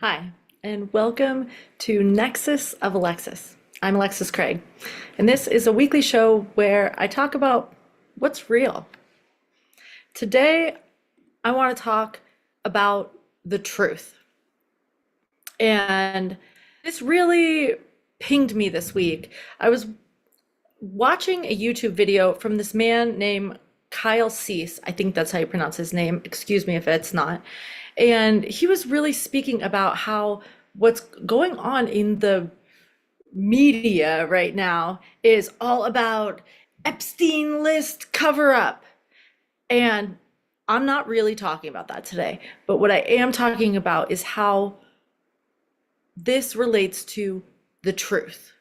Hi, and welcome to Nexus of Alexis. I'm Alexis Craig, and this is a weekly show where I talk about what's real. Today, I want to talk about the truth. And this really pinged me this week. I was watching a YouTube video from this man named Kyle Cease. I think that's how you pronounce his name. Excuse me if it's not. And he was really speaking about how what's going on in the media right now is all about Epstein list cover up. And I'm not really talking about that today, but what I am talking about is how this relates to the truth.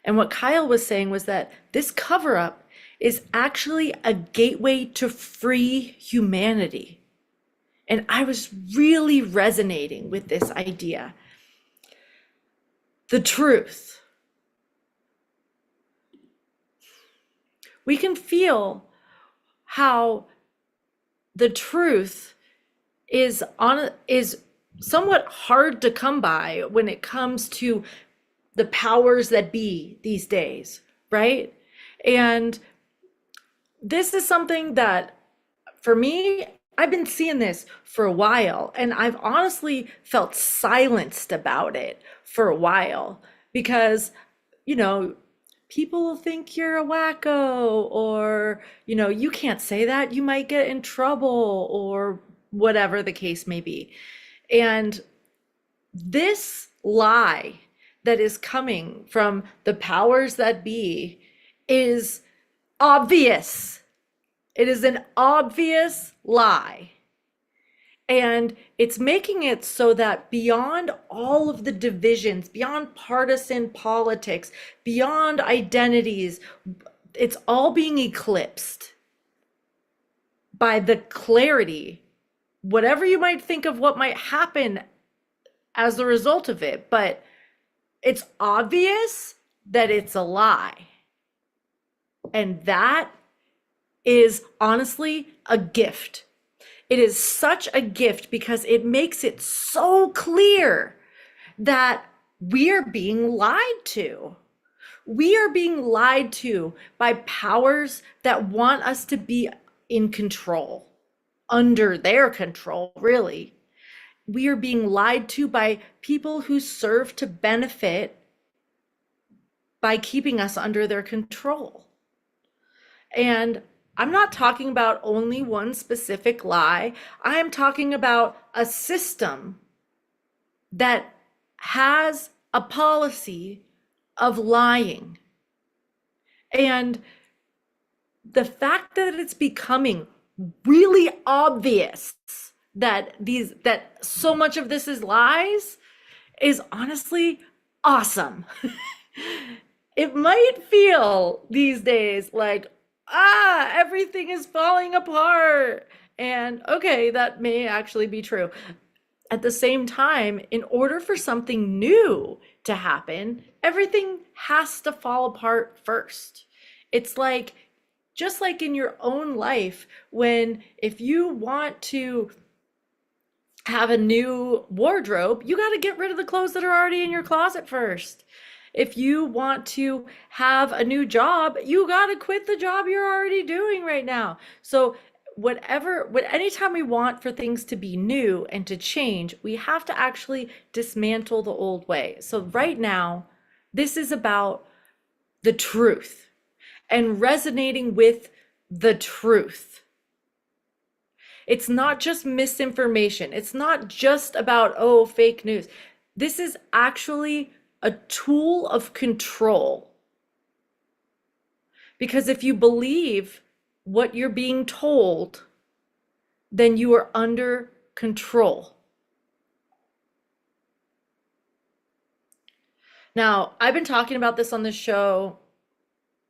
And what Kyle was saying was that this cover up is actually a gateway to free humanity. And I was really resonating with this idea. The truth. We can feel how the truth is somewhat hard to come by when it comes to the powers that be these days, right? And this is something that for me, I've been seeing this for a while, and I've honestly felt silenced about it for a while because, you know, people think you're a wacko, or, you can't say that, you might get in trouble, or whatever the case may be. And this lie that is coming from the powers that be is obvious. It is an obvious lie. And it's making it so that beyond all of the divisions, beyond partisan politics, beyond identities, it's all being eclipsed by the clarity, whatever you might think of what might happen as a result of it. But it's obvious that it's a lie. And that is honestly a gift. It is such a gift because it makes it so clear that we are being lied to. We are being lied to by powers that want us to be in control, under their control, really. We are being lied to by people who serve to benefit by keeping us under their control. And I'm not talking about only one specific lie. I am talking about a system that has a policy of lying. And the fact that it's becoming really obvious that so much of this is lies is honestly awesome. It might feel these days like, everything is falling apart. And okay, that may actually be true. At the same time, in order for something new to happen, everything has to fall apart first. It's like, just like in your own life, if you want to have a new wardrobe, you got to get rid of the clothes that are already in your closet first. If you want to have a new job, you got to quit the job you're already doing right now. So anytime we want for things to be new and to change, we have to actually dismantle the old way. So right now, this is about the truth and resonating with the truth. It's not just misinformation. It's not just about, fake news. This is actually a tool of control. Because if you believe what you're being told, then you are under control. Now, I've been talking about this on the show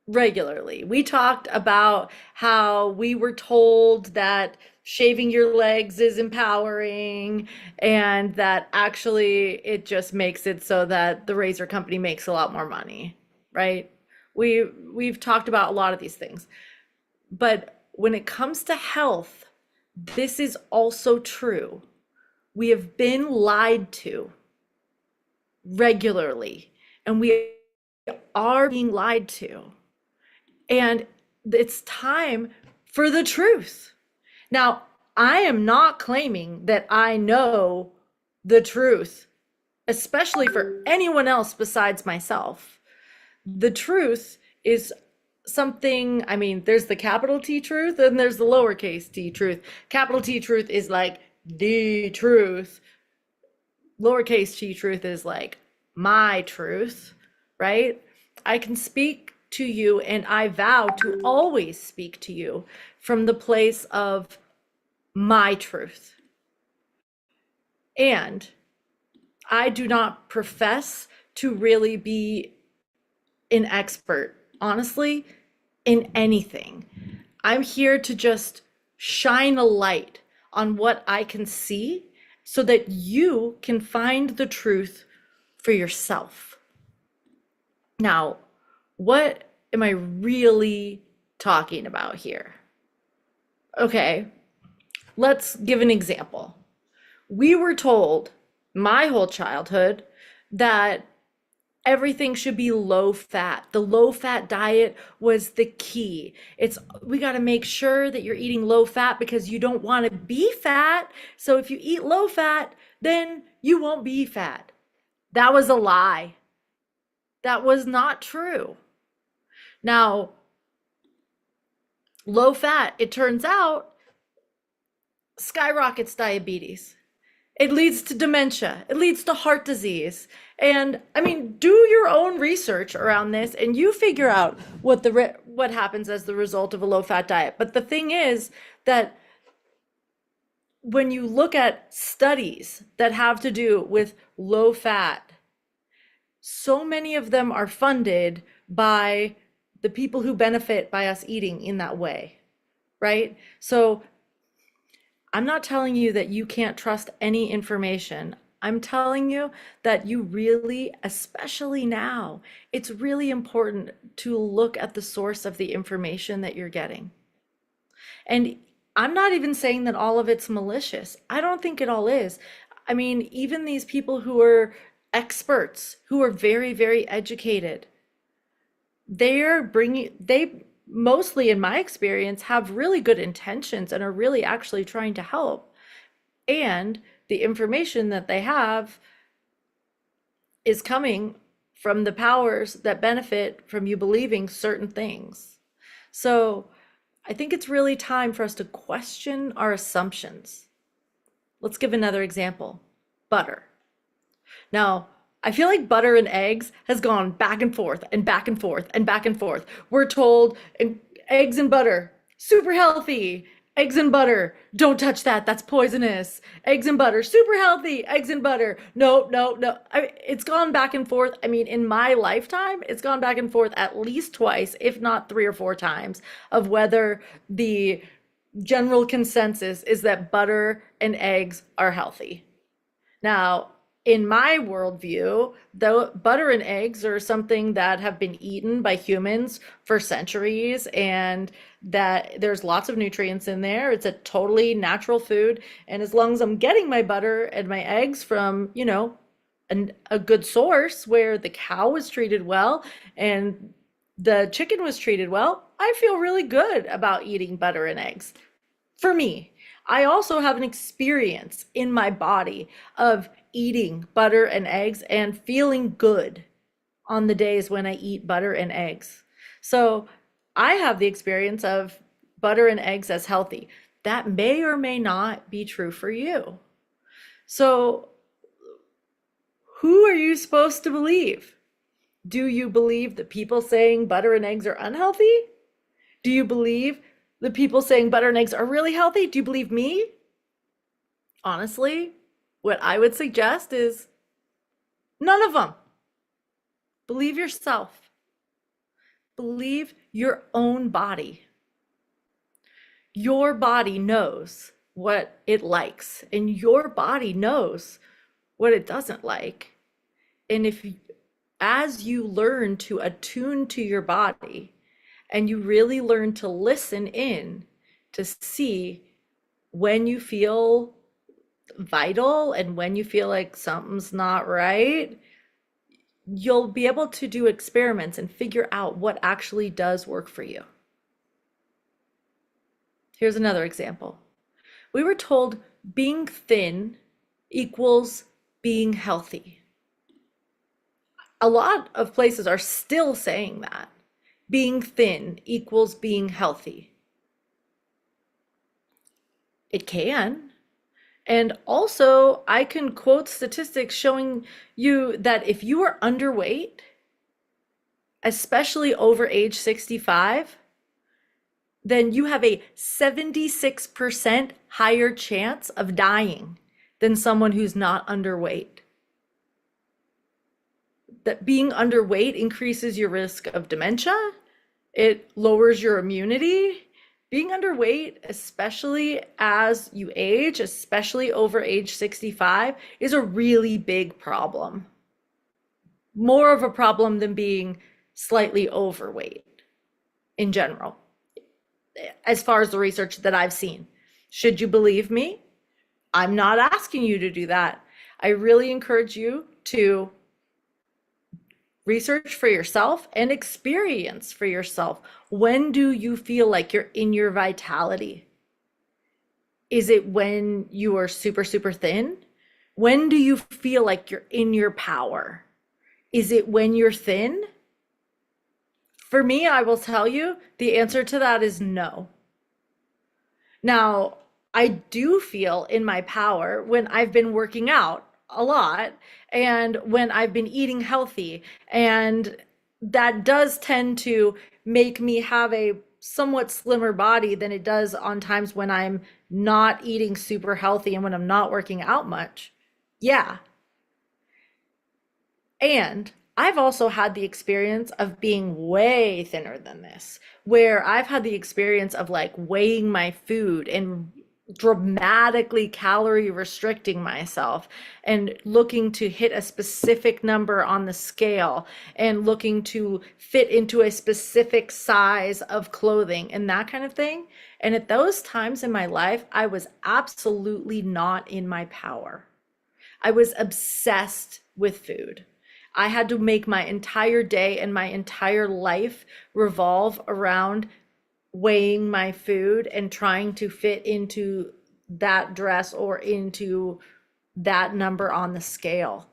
regularly. We talked about how we were told that shaving your legs is empowering, and that actually it just makes it so that the razor company makes a lot more money, right? We've talked about a lot of these things. But when it comes to health, this is also true. We have been lied to regularly, and we are being lied to. And it's time for the truth. Now, I am not claiming that I know the truth, especially for anyone else besides myself. The truth is something, I mean, there's the capital T truth and there's the lowercase t truth. Capital T truth is like the truth. Lowercase t truth is like my truth, right? I can speak to you and I vow to always speak to you from the place of my truth. And I do not profess to really be an expert, honestly, in anything. I'm here to just shine a light on what I can see so that you can find the truth for yourself. Now, what am I really talking about here? Okay, let's give an example. We were told my whole childhood that everything should be low fat. The low fat diet was the key. We got to make sure that you're eating low fat because you don't want to be fat. So if you eat low fat, then you won't be fat. That was a lie. That was not true. Now, low fat, it turns out, skyrockets diabetes. It leads to dementia. It leads to heart disease. And I mean, do your own research around this and you figure out what happens as the result of a low-fat diet. But the thing is that when you look at studies that have to do with low fat, so many of them are funded by the people who benefit by us eating in that way, right? So I'm not telling you that you can't trust any information. I'm telling you that you really, especially now, it's really important to look at the source of the information that you're getting. And I'm not even saying that all of it's malicious. I don't think it all is. I mean, even these people who are experts, who are very, very educated, they mostly, in my experience, have really good intentions and are really actually trying to help. And the information that they have is coming from the powers that benefit from you believing certain things. So I think it's really time for us to question our assumptions. Let's give another example. Butter. Now, I feel like butter and eggs has gone back and forth and back and forth and back and forth. We're told eggs and butter, super healthy. Eggs and butter, don't touch that. That's poisonous. Eggs and butter, super healthy. Eggs and butter, no, no, no. It's gone back and forth. I mean, in my lifetime, it's gone back and forth at least twice, if not 3 or 4 times, of whether the general consensus is that butter and eggs are healthy. Now, in my worldview, though, butter and eggs are something that have been eaten by humans for centuries, and that there's lots of nutrients in there. It's a totally natural food. And as long as I'm getting my butter and my eggs from, a good source where the cow was treated well and the chicken was treated well, I feel really good about eating butter and eggs. For me, I also have an experience in my body of eating butter and eggs and feeling good on the days when I eat butter and eggs. So I have the experience of butter and eggs as healthy. That may or may not be true for you. So who are you supposed to believe? Do you believe the people saying butter and eggs are unhealthy? Do you believe the people saying butter and eggs are really healthy? Do you believe me? Honestly, what I would suggest is none of them. Believe yourself. Believe your own body. Your body knows what it likes, and your body knows what it doesn't like. And as you learn to attune to your body and you really learn to listen in to see when you feel vital and when you feel like something's not right, you'll be able to do experiments and figure out what actually does work for you. Here's another example. We were told being thin equals being healthy. A lot of places are still saying that. Being thin equals being healthy. It can. And also, I can quote statistics showing you that if you are underweight, especially over age 65, then you have a 76% higher chance of dying than someone who's not underweight. That being underweight increases your risk of dementia, it lowers your immunity. Being underweight, especially as you age, especially over age 65, is a really big problem. More of a problem than being slightly overweight in general, as far as the research that I've seen. Should you believe me? I'm not asking you to do that. I really encourage you to research for yourself and experience for yourself. When do you feel like you're in your vitality? Is it when you are super, super thin? When do you feel like you're in your power? Is it when you're thin? For me, I will tell you the answer to that is no. Now, I do feel in my power when I've been working out a lot and when I've been eating healthy. And that does tend to make me have a somewhat slimmer body than it does on times when I'm not eating super healthy and when I'm not working out much. Yeah. And I've also had the experience of being way thinner than this, where I've had the experience of like weighing my food and dramatically calorie restricting myself and looking to hit a specific number on the scale and looking to fit into a specific size of clothing and that kind of thing. And at those times in my life, I was absolutely not in my power. I was obsessed with food. I had to make my entire day and my entire life revolve around weighing my food and trying to fit into that dress or into that number on the scale.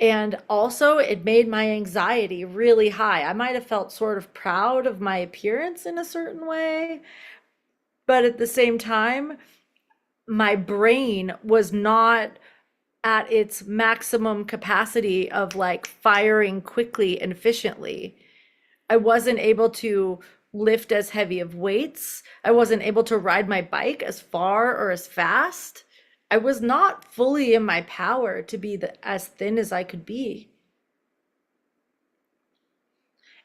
And also, it made my anxiety really high. I might have felt sort of proud of my appearance in a certain way, but at the same time, my brain was not at its maximum capacity of like firing quickly and efficiently. I wasn't able to lift as heavy of weights. I wasn't able to ride my bike as far or as fast. I was not fully in my power to be as thin as I could be.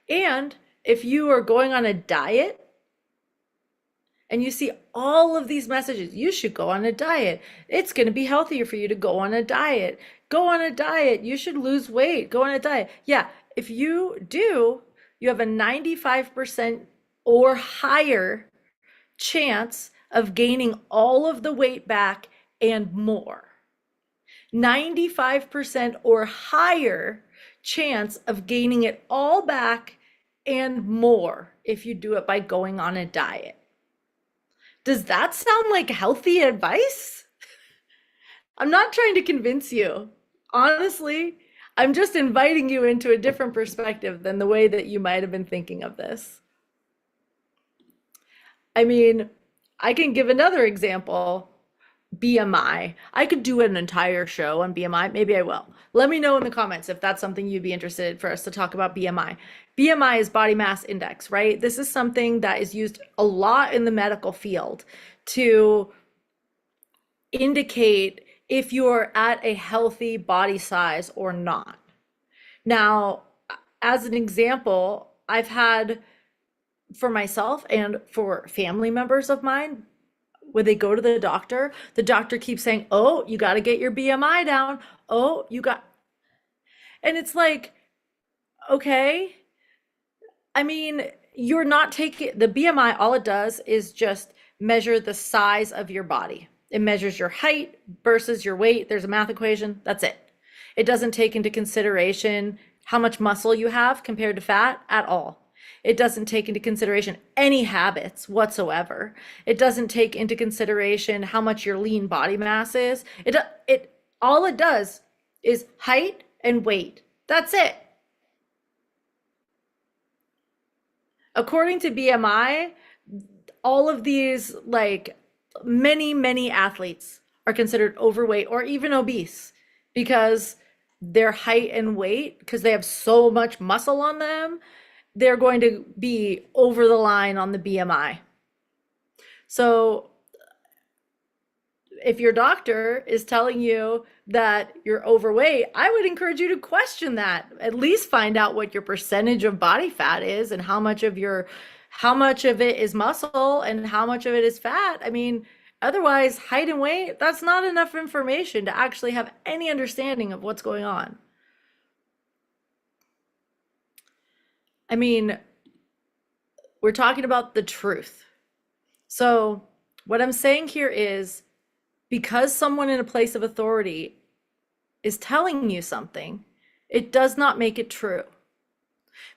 And if you are going on a diet and you see all of these messages, you should go on a diet. It's going to be healthier for you to go on a diet. Go on a diet. You should lose weight. Go on a diet. Yeah, if you do, you have a 95% or higher chance of gaining all of the weight back and more. 95% or higher chance of gaining it all back and more if you do it by going on a diet. Does that sound like healthy advice? I'm not trying to convince you. Honestly, I'm just inviting you into a different perspective than the way that you might have been thinking of this. I mean, I can give another example. BMI. I could do an entire show on BMI. Maybe I will. Let me know in the comments if that's something you'd be interested for us to talk about BMI. BMI is body mass index, right? This is something that is used a lot in the medical field to indicate if you're at a healthy body size or not. Now, as an example, I've had for myself and for family members of mine, when they go to the doctor keeps saying, oh, you got to get your BMI down. Oh, you got, and it's like, okay. I mean, you're not taking the BMI, all it does is just measure the size of your body. It measures your height versus your weight. There's a math equation. That's it. It doesn't take into consideration how much muscle you have compared to fat at all. It doesn't take into consideration any habits whatsoever. It doesn't take into consideration how much your lean body mass is. It all it does is height and weight. That's it. According to BMI, all of these, like, many athletes are considered overweight or even obese because their height and weight, because they have so much muscle on them, they're going to be over the line on the BMI. So if your doctor is telling you that you're overweight, I would encourage you to question that. At least find out what your percentage of body fat is and how much of it is muscle and how much of it is fat. I mean, otherwise, height and weight, that's not enough information to actually have any understanding of what's going on. I mean, we're talking about the truth. So what I'm saying here is, because someone in a place of authority is telling you something, it does not make it true.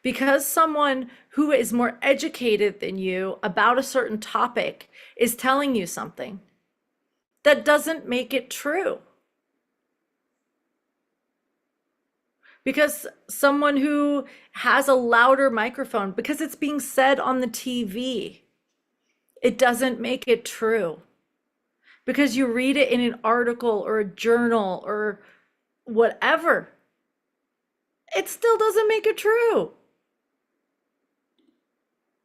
Because someone who is more educated than you about a certain topic is telling you something, that doesn't make it true. Because someone who has a louder microphone, because it's being said on the TV, it doesn't make it true. Because you read it in an article or a journal or whatever, it still doesn't make it true.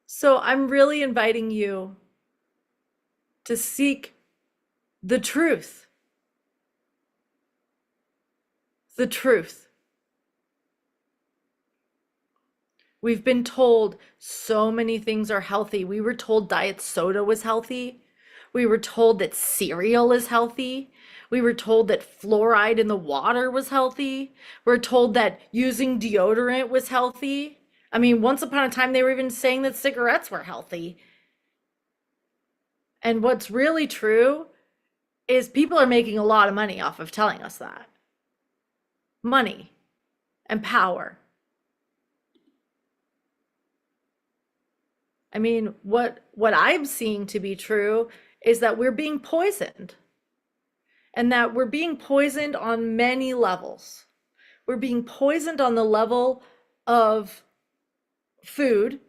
So I'm really inviting you to seek the truth. The truth. We've been told so many things are healthy. We were told diet soda was healthy. We were told that cereal is healthy. We were told that fluoride in the water was healthy. We're told that using deodorant was healthy. I mean, once upon a time, they were even saying that cigarettes were healthy. And what's really true is people are making a lot of money off of telling us that. Money and power. I mean, what I'm seeing to be true is that we're being poisoned, and that we're being poisoned on many levels. We're being poisoned on the level of food.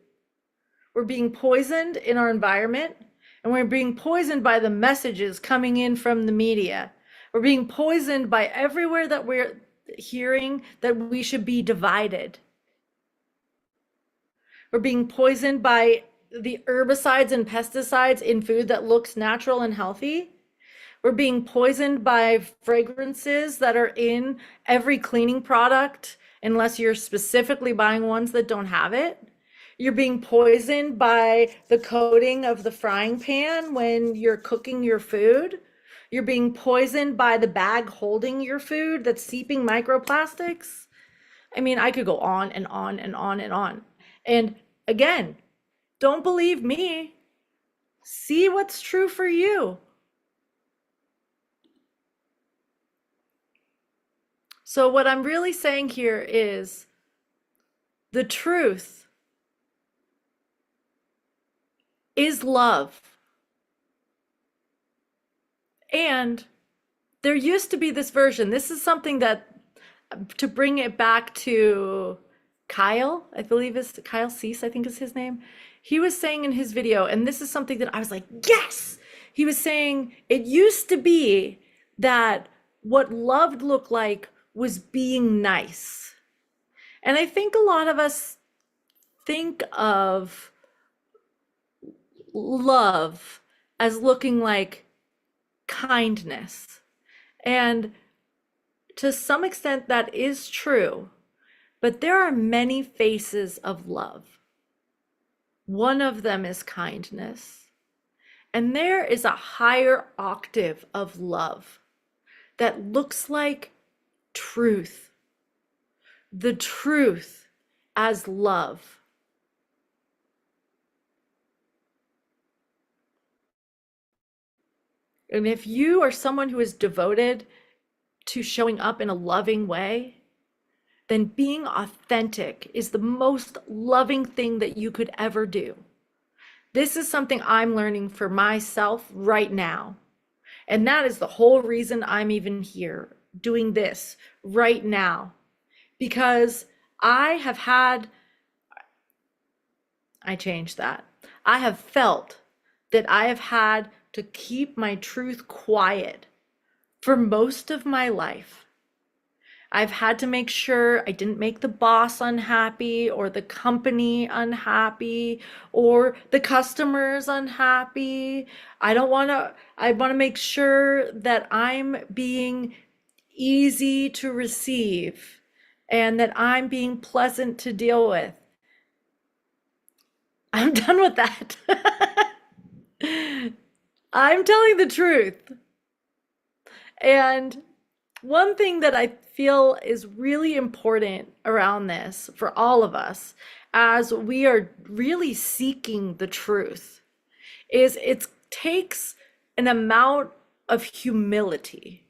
We're being poisoned in our environment, and we're being poisoned by the messages coming in from the media. We're being poisoned by everywhere that we're hearing that we should be divided. We're being poisoned by the herbicides and pesticides in food that looks natural and healthy. We're being poisoned by fragrances that are in every cleaning product, unless you're specifically buying ones that don't have it. You're being poisoned by the coating of the frying pan when you're cooking your food. You're being poisoned by the bag holding your food that's seeping microplastics. I mean, I could go on and on and on and on. And again, don't believe me. See what's true for you. So what I'm really saying here is the truth is love. And there used to be this version. This is something that, to bring it back to Kyle, I believe is Kyle Cease, I think is his name. He was saying in his video, and this is something that I was like, yes! He was saying it used to be that what love looked like was being nice. And I think a lot of us think of love as looking like kindness. And to some extent, that is true. But there are many faces of love. One of them is kindness. And there is a higher octave of love that looks like truth. The truth as love. And if you are someone who is devoted to showing up in a loving way, then being authentic is the most loving thing that you could ever do. This is something I'm learning for myself right now. And that is the whole reason I'm even here doing this right now. Because I changed that. I have felt that I have had to keep my truth quiet for most of my life. I've had to make sure I didn't make the boss unhappy or the company unhappy or the customers unhappy. I want to make sure that I'm being easy to receive and that I'm being pleasant to deal with. I'm done with that. I'm telling the truth. And one thing that I feel is really important around this for all of us as we are really seeking the truth is it takes an amount of humility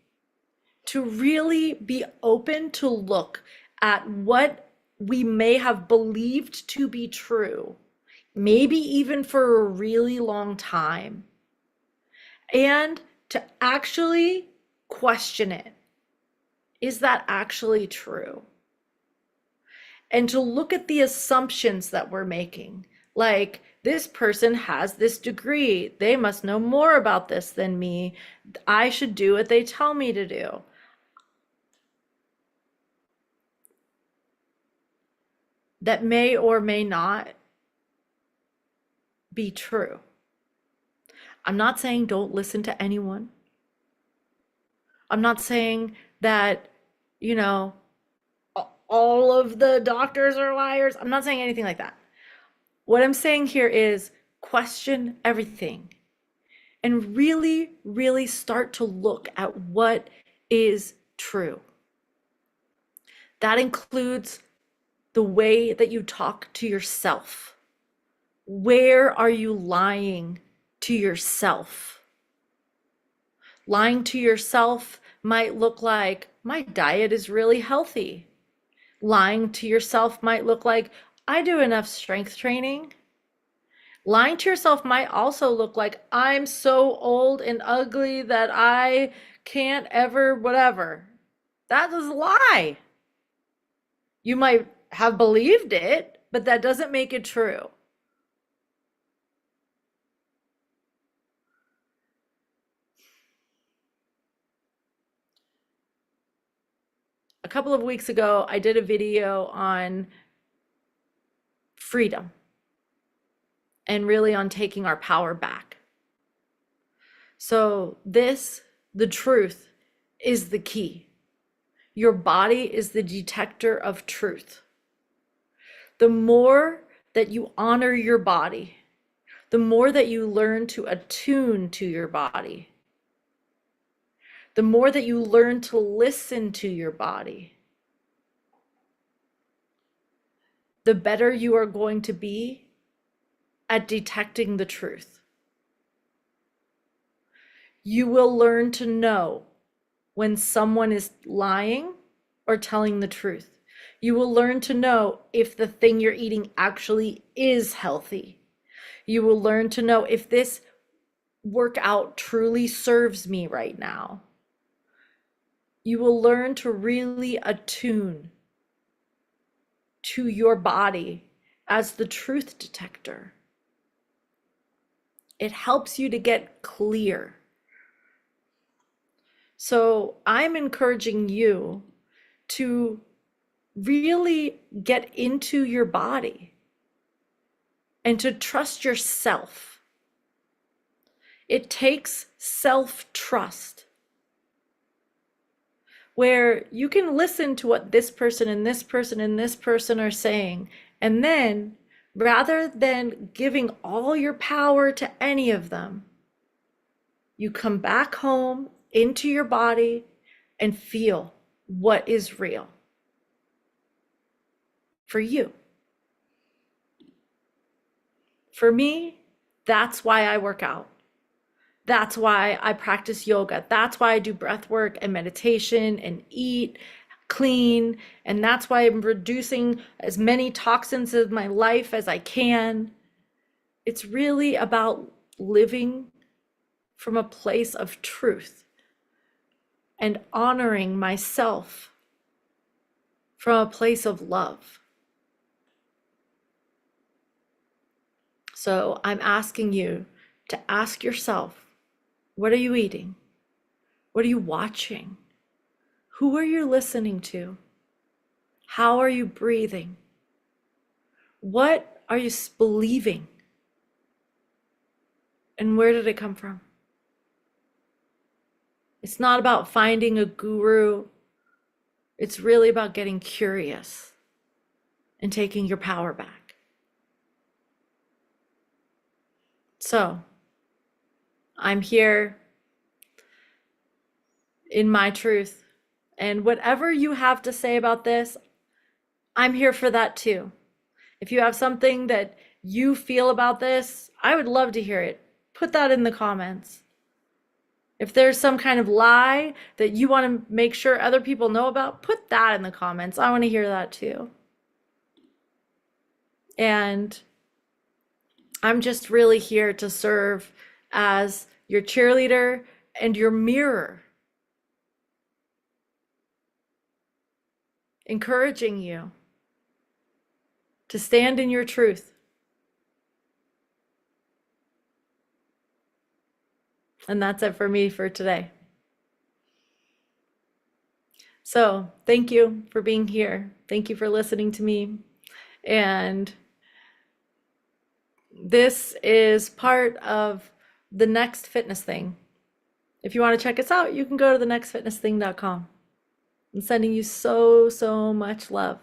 to really be open to look at what we may have believed to be true, maybe even for a really long time, and to actually question it. Is that actually true? And to look at the assumptions that we're making. Like, this person has this degree. They must know more about this than me. I should do what they tell me to do. That may or may not be true. I'm not saying don't listen to anyone. I'm not saying that, you know, all of the doctors are liars. I'm not saying anything like that. What I'm saying here is question everything and really, really start to look at what is true. That includes the way that you talk to yourself. Where are you lying to yourself? Lying to yourself might look like, my diet is really healthy. Lying to yourself might look like, I do enough strength training. Lying to yourself might also look like, I'm so old and ugly that I can't ever, whatever. That is a lie. You might have believed it, but that doesn't make it true. A couple of weeks ago, I did a video on freedom and really on taking our power back. So the truth is the key. Your body is the detector of truth. The more that you honor your body, the more that you learn to attune to your body, the more that you learn to listen to your body, the better you are going to be at detecting the truth. You will learn to know when someone is lying or telling the truth. You will learn to know if the thing you're eating actually is healthy. You will learn to know if this workout truly serves me right now. You will learn to really attune to your body as the truth detector. It helps you to get clear. So I'm encouraging you to really get into your body and to trust yourself. It takes self-trust, where you can listen to what this person and this person and this person are saying, and then rather than giving all your power to any of them, you come back home into your body and feel what is real for you. For me, that's why I work out. That's why I practice yoga. That's why I do breath work and meditation and eat clean. And that's why I'm reducing as many toxins in my life as I can. It's really about living from a place of truth and honoring myself from a place of love. So I'm asking you to ask yourself, what are you eating? What are you watching? Who are you listening to? How are you breathing? What are you believing? And where did it come from? It's not about finding a guru. It's really about getting curious and taking your power back. So, I'm here in my truth. And whatever you have to say about this, I'm here for that too. If you have something that you feel about this, I would love to hear it. Put that in the comments. If there's some kind of lie that you want to make sure other people know about, put that in the comments. I want to hear that too. And I'm just really here to serve as your cheerleader and your mirror, encouraging you to stand in your truth. And that's it for me for today. So thank you for being here. Thank you for listening to me. And this is part of the Next Fitness Thing. If you want to check us out, you can go to thenextfitnessthing.com. I'm sending you so much love.